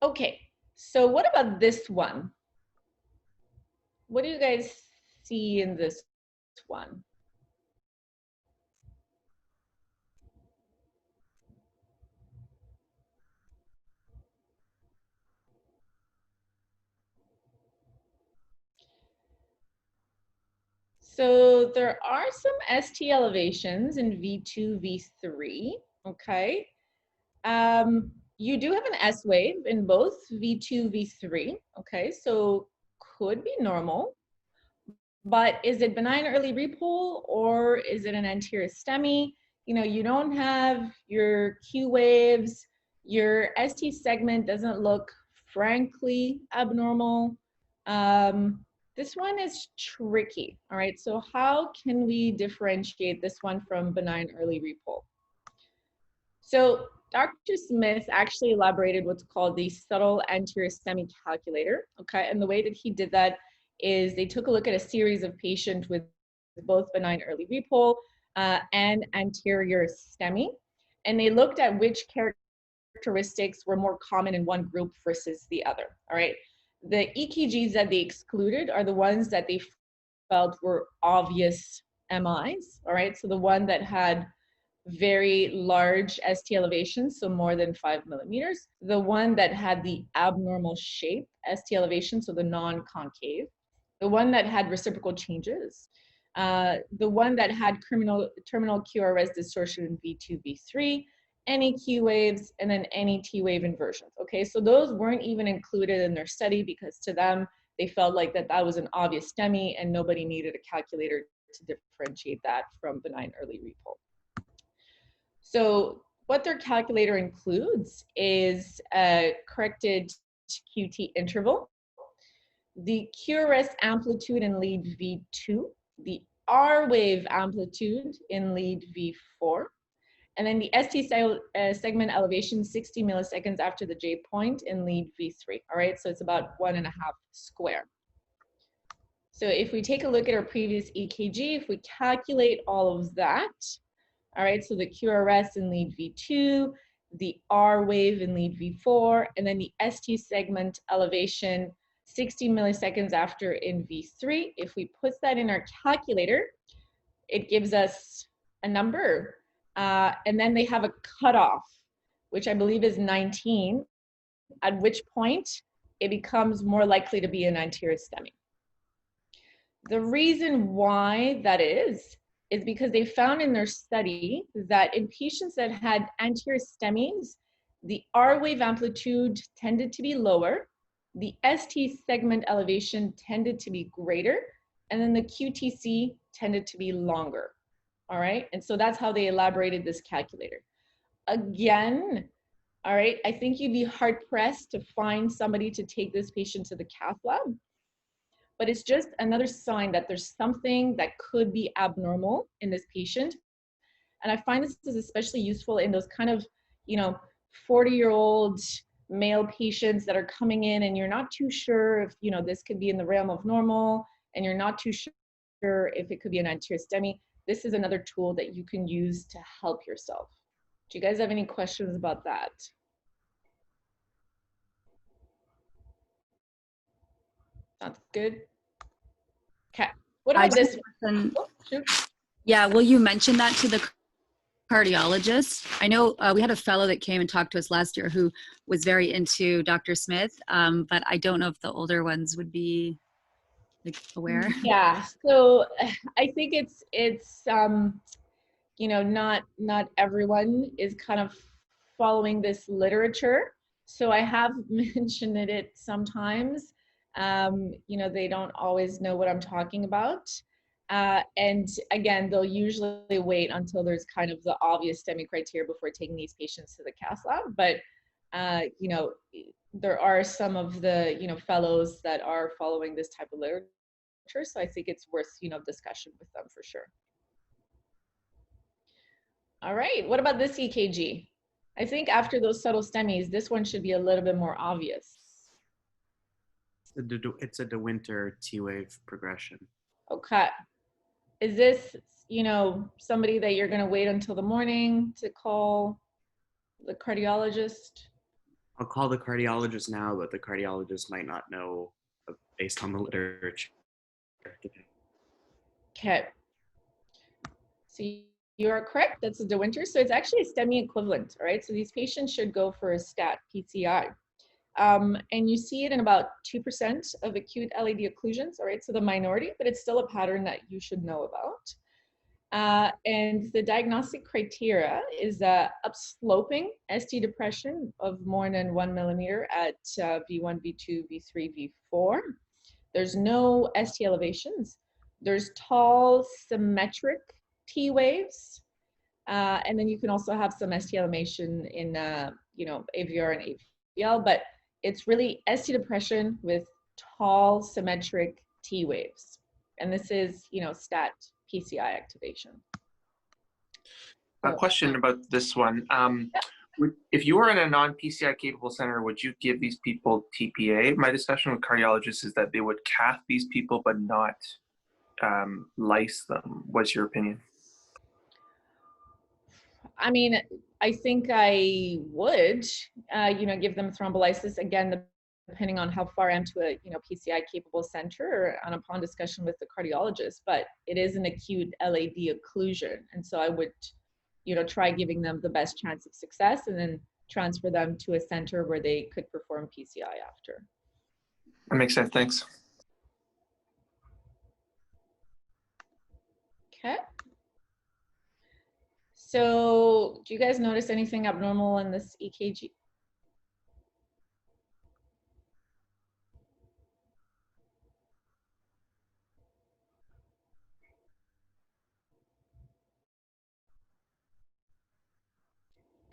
Okay, so what about this one? What do you guys see in this one? So there are some ST elevations in V2, V3, okay? You do have an S wave in both V2, V3, okay? So could be normal, but is it benign early repole or is it an anterior STEMI? You know, you don't have your Q waves, your ST segment doesn't look frankly abnormal. This one is tricky, all right? So how can we differentiate this one from benign early repole? So Dr. Smith actually elaborated what's called the subtle anterior STEMI calculator, okay? And the way that he did that is they took a look at a series of patients with both benign early repole and anterior STEMI, and they looked at which characteristics were more common in one group versus the other, all right? The EKGs that they excluded are the ones that they felt were obvious MIs, all right? So the one that had very large ST elevations, so more than 5 millimeters. The one that had the abnormal shape ST elevation, so the non-concave. The one that had reciprocal changes. The one that had terminal QRS distortion in V2, V3, any Q waves, and then any T wave inversions. Okay, so those weren't even included in their study because to them, they felt like that was an obvious STEMI and nobody needed a calculator to differentiate that from benign early repole. So what their calculator includes is a corrected QT interval, the QRS amplitude in lead V2, the R wave amplitude in lead V4, and then the ST segment elevation 60 milliseconds after the J point in lead V3, all right? So it's about 1.5 square. So if we take a look at our previous EKG, if we calculate all of that, all right, so the QRS in lead V2, the R wave in lead V4, and then the ST segment elevation 60 milliseconds after in V3. If we put that in our calculator, it gives us a number. And then they have a cutoff, which I believe is 19, at which point it becomes more likely to be an anterior STEMI. The reason why that is because they found in their study that in patients that had anterior STEMIs, the R wave amplitude tended to be lower the ST segment elevation tended to be greater, and then the QTC tended to be longer. All right, and so that's how they elaborated this calculator. Again, all right, I think you'd be hard pressed to find somebody to take this patient to the cath lab, but it's just another sign that there's something that could be abnormal in this patient. And I find this is especially useful in those kind of, 40-year-old male patients that are coming in and you're not too sure if, this could be in the realm of normal, and you're not too sure if it could be an anterior STEMI. This is another tool that you can use to help yourself. Do you guys have any questions about that? That's good. Okay. What about this one? Oh, shoot. Yeah, will you mention that to the cardiologist? I know we had a fellow that came and talked to us last year who was very into Dr. Smith, but I don't know if the older ones would be aware. Yeah, so I think it's not everyone is kind of following this literature. So I have mentioned it sometimes. They don't always know what I'm talking about. And again, they'll usually wait until there's kind of the obvious STEMI criteria before taking these patients to the cath lab. But, there are some of the, fellows that are following this type of literature. So I think it's worth, discussion with them for sure. All right, what about this EKG? I think after those subtle STEMIs, this one should be a little bit more obvious. It's a De Winter T-wave progression. Okay. Is this, somebody that you're going to wait until the morning to call the cardiologist? I'll call the cardiologist now, but the cardiologist might not know based on the literature. Okay. So you are correct. That's a De Winter. So it's actually a STEMI equivalent, all right? So these patients should go for a stat PCI. And you see it in about 2% of acute LAD occlusions, all right? So the minority, but it's still a pattern that you should know about. And the diagnostic criteria is upsloping ST depression of more than 1 millimeter at V1, V2, V3, V4. There's no ST elevations. There's tall symmetric T waves. And then you can also have some ST elevation in, AVR and AVL, but it's really ST depression with tall symmetric T waves. And this is, stat PCI activation. A question about this one. If you were in a non-PCI capable center, would you give these people TPA? My discussion with cardiologists is that they would cath these people, but not lyse them. What's your opinion? I mean, I think I would, give them thrombolysis, again, depending on how far I am to a, PCI capable center, and upon discussion with the cardiologist, but it is an acute LAD occlusion. And so I would, try giving them the best chance of success and then transfer them to a center where they could perform PCI after. That makes sense, thanks. Okay. So do you guys notice anything abnormal in this EKG?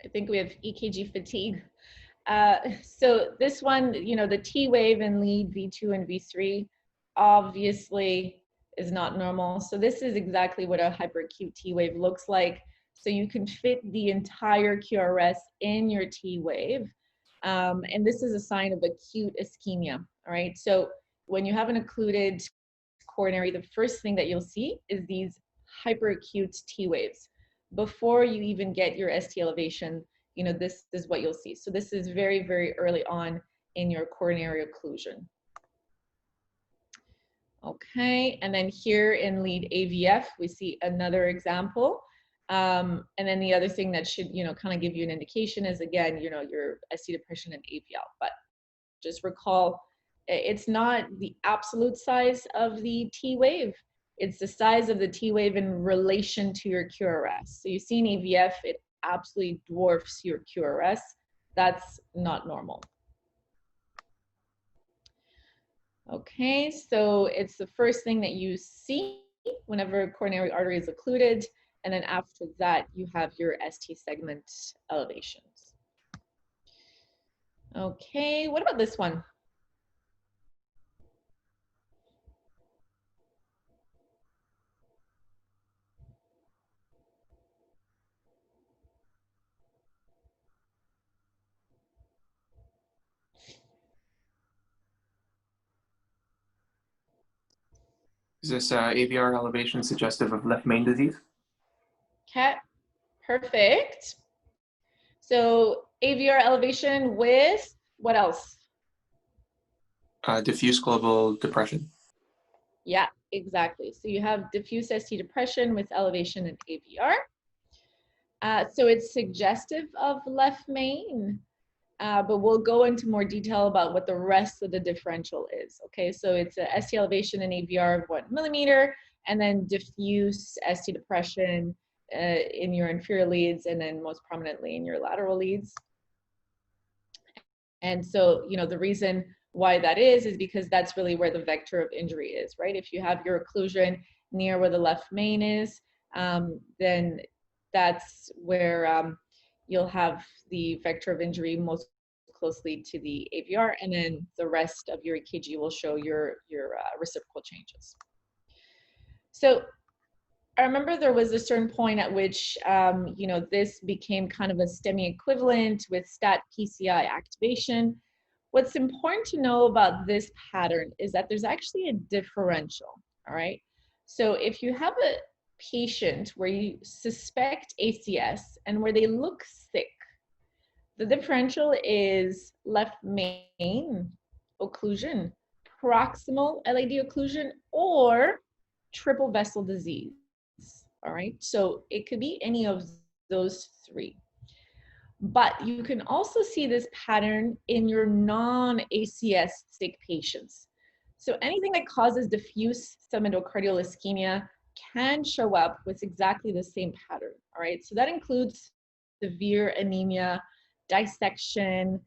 I think we have EKG fatigue. So this one, the T wave in lead V2 and V3 obviously is not normal. So this is exactly what a hyperacute T wave looks like. So you can fit the entire QRS in your T wave. And this is a sign of acute ischemia, all right? So when you have an occluded coronary, the first thing that you'll see is these hyperacute T waves. Before you even get your ST elevation, this is what you'll see. So this is very, very early on in your coronary occlusion. Okay, and then here in lead AVF, we see another example. And then the other thing that should, kind of give you an indication is, again, your ST depression and AVL. But just recall, it's not the absolute size of the T wave. It's the size of the T wave in relation to your QRS. So you see in AVF, it absolutely dwarfs your QRS. That's not normal. Okay, so it's the first thing that you see whenever a coronary artery is occluded, and then after that, you have your ST segment elevations. Okay, what about this one? Is this AVR elevation suggestive of left main disease? Okay, perfect. So AVR elevation with what else? Diffuse global depression. Yeah, exactly. So you have diffuse ST depression with elevation in AVR. So it's suggestive of left main, but we'll go into more detail about what the rest of the differential is. Okay, so it's a ST elevation in AVR of 1 millimeter, and then diffuse ST depression in your inferior leads, and then most prominently in your lateral leads. And so, you know, the reason why that is because that's really where the vector of injury is, right? If you have your occlusion near where the left main is, then that's where you'll have the vector of injury most closely to the AVR, and then the rest of your EKG will show your reciprocal changes. So I remember there was a certain point at which, you know, this became kind of a STEMI equivalent with stat PCI activation. What's important to know about this pattern is that there's actually a differential, all right? So if you have a patient where you suspect ACS and where they look sick, the differential is left main occlusion, proximal LAD occlusion, or triple vessel disease. All right, so it could be any of those three. But you can also see this pattern in your non-ACS sick patients. So anything that causes diffuse subendocardial ischemia can show up with exactly the same pattern. All right, so that includes severe anemia, dissection,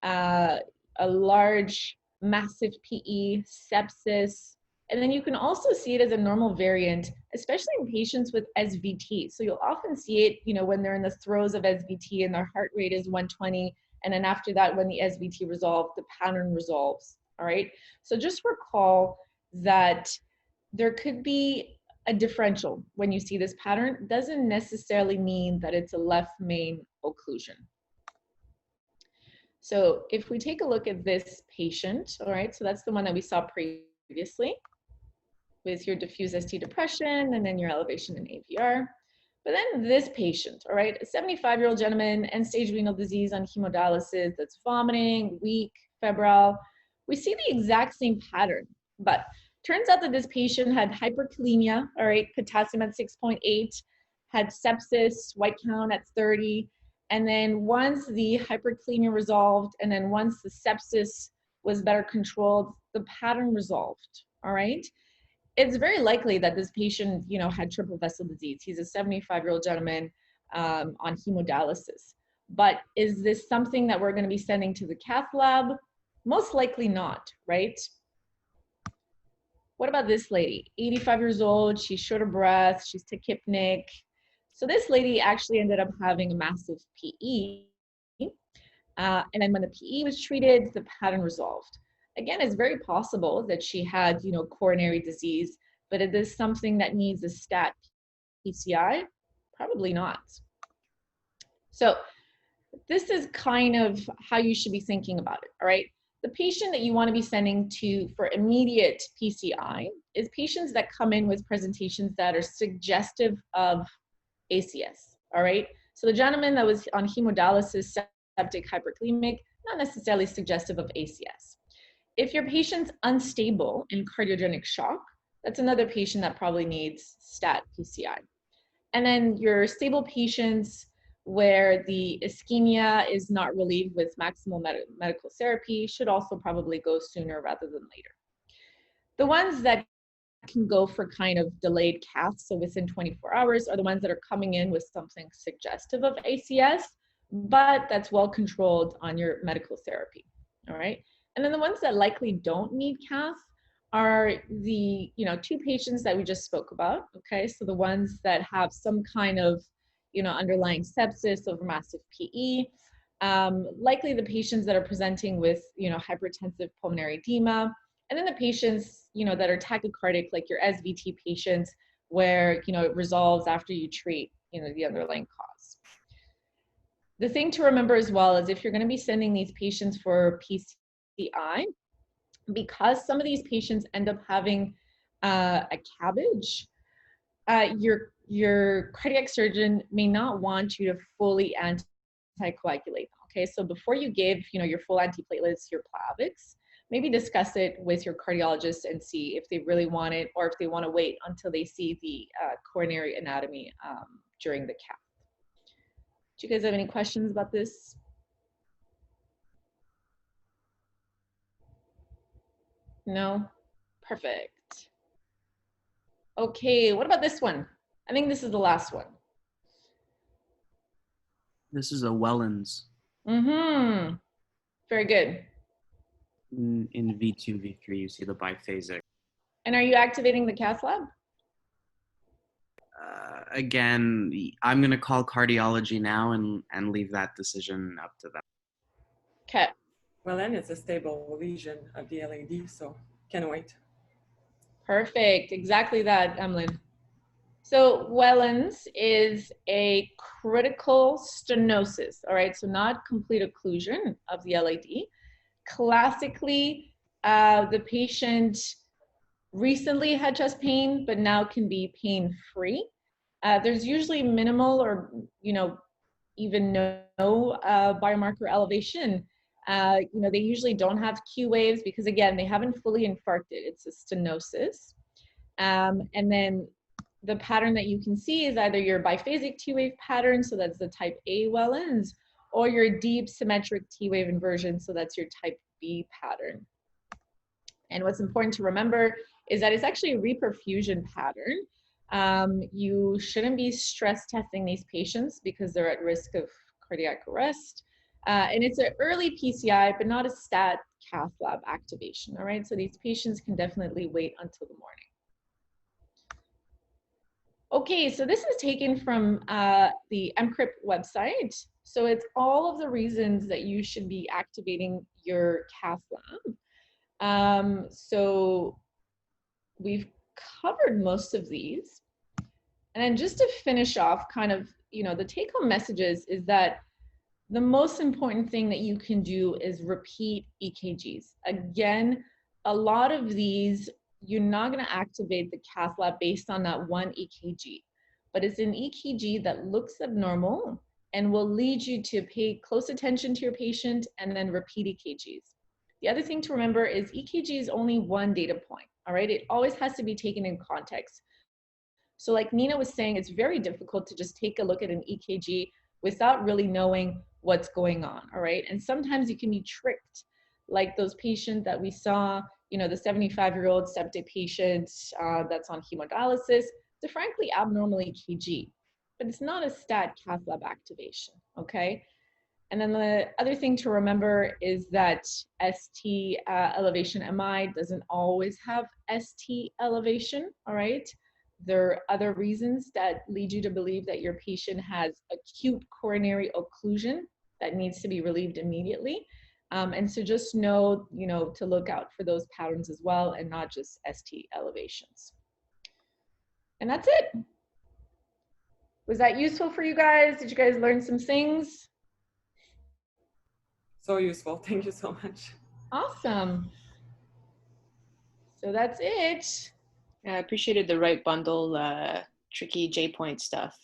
a large, massive PE, sepsis, and then you can also see it as a normal variant, especially in patients with SVT. So you'll often see it, you know, when they're in the throes of SVT and their heart rate is 120, and then after that, when the SVT resolves, the pattern resolves. All right. So just recall that there could be a differential when you see this pattern. It doesn't necessarily mean that it's a left main occlusion. So if we take a look at this patient, all right, so that's the one that we saw previously with your diffuse ST depression and then your elevation in AVR. But then this patient, all right, a 75-year-old gentleman, end-stage renal disease on hemodialysis, that's vomiting, weak, febrile. We see the exact same pattern, but turns out that this patient had hyperkalemia, all right, potassium at 6.8, had sepsis, white count at 30, and then once the hyperkalemia resolved, and then once the sepsis was better controlled, the pattern resolved, all right? It's very likely that this patient, you know, had triple vessel disease. He's a 75-year-old gentleman on hemodialysis. But is this something that we're going to be sending to the cath lab? Most likely not, right? What about this lady? 85 years old, she's short of breath, she's tachypnic. So this lady actually ended up having a massive PE. And then when the PE was treated, the pattern resolved. Again, it's very possible that she had, you know, coronary disease, but is this something that needs a stat PCI? Probably not. So this is kind of how you should be thinking about it, all right? The patient that you want to be sending to for immediate PCI is patients that come in with presentations that are suggestive of ACS, all right? So the gentleman that was on hemodialysis, septic, hyperkalemic, not necessarily suggestive of ACS. If your patient's unstable in cardiogenic shock, that's another patient that probably needs stat PCI. And then your stable patients where the ischemia is not relieved with maximal medical therapy should also probably go sooner rather than later. The ones that can go for kind of delayed cath, so within 24 hours, are the ones that are coming in with something suggestive of ACS, but that's well controlled on your medical therapy, all right? And then the ones that likely don't need cath are the, two patients that we just spoke about, okay? So the ones that have some kind of, underlying sepsis over massive PE, likely the patients that are presenting with, hypertensive pulmonary edema, and then the patients, that are tachycardic, like your SVT patients, where, it resolves after you treat, the underlying cause. The thing to remember as well is if you're going to be sending these patients for PCI, because some of these patients end up having a CABG, your cardiac surgeon may not want you to fully anticoagulate them, okay? So before you give, your full antiplatelets, your Plavix, maybe discuss it with your cardiologist and see if they really want it or if they want to wait until they see the coronary anatomy during the cath. Do you guys have any questions about this? No? Perfect. Okay, what about this one? I think this is the last one. This is a Wellens. Mm-hmm. Very good. In V2, V3, you see the biphasic. And are you activating the cath lab? Again, I'm going to call cardiology now and leave that decision up to them. Okay. Well, then it's a stable lesion of the LAD, so can wait. Perfect. Exactly that, Emlyn. So Wellens is a critical stenosis, all right? So not complete occlusion of the LAD. Classically, the patient recently had chest pain, but now can be pain-free. There's usually minimal or, even no biomarker elevation. They usually don't have Q waves because, again, they haven't fully infarcted. It's a stenosis. And then the pattern that you can see is either your biphasic T-wave pattern, so that's the type A Wellens, or your deep symmetric T-wave inversion, so that's your type B pattern. And what's important to remember is that it's actually a reperfusion pattern. You shouldn't be stress testing these patients because they're at risk of cardiac arrest. And it's an early PCI, but not a stat cath lab activation, all right? So these patients can definitely wait until the morning. Okay, so this is taken from the MCRIP website. So it's all of the reasons that you should be activating your cath lab. So we've covered most of these. And then just to finish off, kind of, the take-home messages is that the most important thing that you can do is repeat EKGs. Again, a lot of these, you're not going to activate the cath lab based on that one EKG, but it's an EKG that looks abnormal and will lead you to pay close attention to your patient and then repeat EKGs. The other thing to remember is EKG is only one data point, all right? It always has to be taken in context. So like Nina was saying, it's very difficult to just take a look at an EKG without really knowing what's going on, all right? And sometimes you can be tricked, like those patients that we saw, the 75-year-old septic patient that's on hemodialysis. They're frankly abnormal EKG, but it's not a stat cath lab activation, okay? And then the other thing to remember is that ST elevation MI doesn't always have ST elevation, all right? There are other reasons that lead you to believe that your patient has acute coronary occlusion that needs to be relieved immediately. And so just know, to look out for those patterns as well and not just ST elevations. And that's it. Was that useful for you guys? Did you guys learn some things? So useful. Thank you so much. Awesome. So that's it. I appreciated the right bundle, tricky J-point stuff.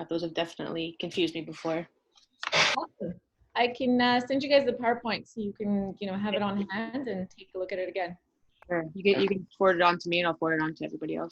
Those have definitely confused me before. Awesome. I can send you guys the PowerPoint so you can, have it on hand and take a look at it again. Sure. You can forward it on to me and I'll forward it on to everybody else.